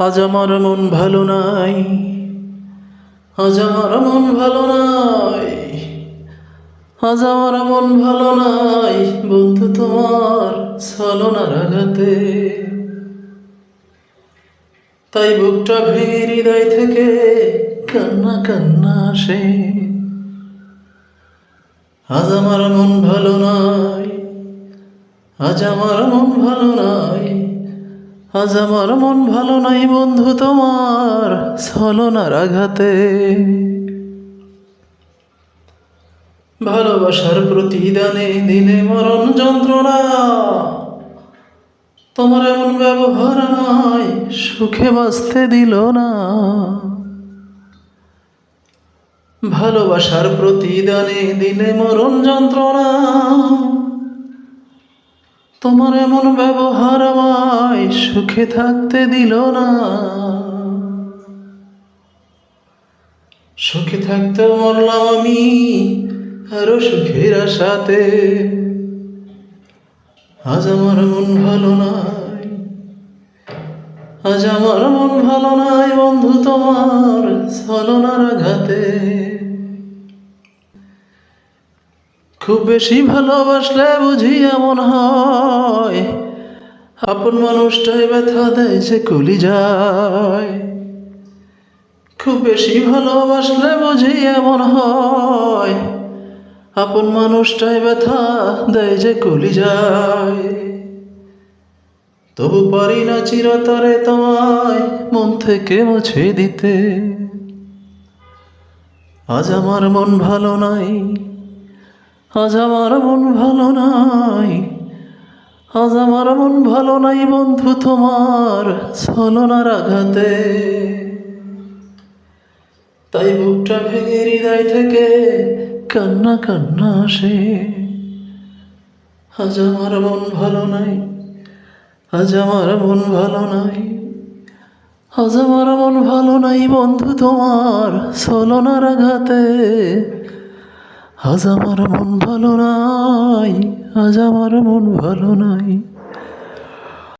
আজ আমার মন ভালো নাই, আজ আমার মন ভালো নাই, আজ আমার মন ভালো নাই বন্ধু তোমার ছলনার আঘাতে। তাই বুকটা ভেঙে হৃদয় থেকে কান্না কান্না আসে। আজ আমার মন ভালো নাই, আজ আমার মন ভালো নাই, আজ আমার মন ভালো নাই বন্ধু তোমার ছলনার আঘাতে। ভালোবাসার প্রতিদানে দিনে মরণ যন্ত্রণা, তোমার এমন ব্যবহার আমায় সুখে বাঁচতে দিল না। ভালোবাসার প্রতিদানে দিনে মরণ যন্ত্রণা, তোমার এমন ব্যবহার আমায় সুখে থাকতে দিল না। সুখে থাকতে মরলাম আমি আরো সুখের আশাতে। আজ আমার মন ভালো নাই, আজ আমার মন ভালো নাই বন্ধু তোমার ছলনার আঘাতে। খুব বেশি ভালোবাসলে বুঝি এমন হয়, আপন মানুষটাই ব্যথা দেয় যে কলিজায়। খুব বেশি ভালোবাসলে বুঝি এমন হয়, আপন মানুষটাই ব্যথা দেয় যে কলিজায়। তবু পারি না চিরতরে তোমায় মন থেকে মুছে দিতে। আজ আমার মন ভালো নাই, আজ আমার মন ভালো নাই, আজ আমার মন ভালো নাই বন্ধু তোমার ছলনার আঘাতে। তাই বুকটা ভেঙে হৃদয় থেকে কান্না কান্না আসে। আজ আমার মন ভালো নাই, আজ আমার মন ভালো নাই, আজ আমার মন ভালো নাই বন্ধু তোমার ছলনার আঘাতে। আজ আমার মন ভালো নাই, আজ আমার মন ভালো নাই।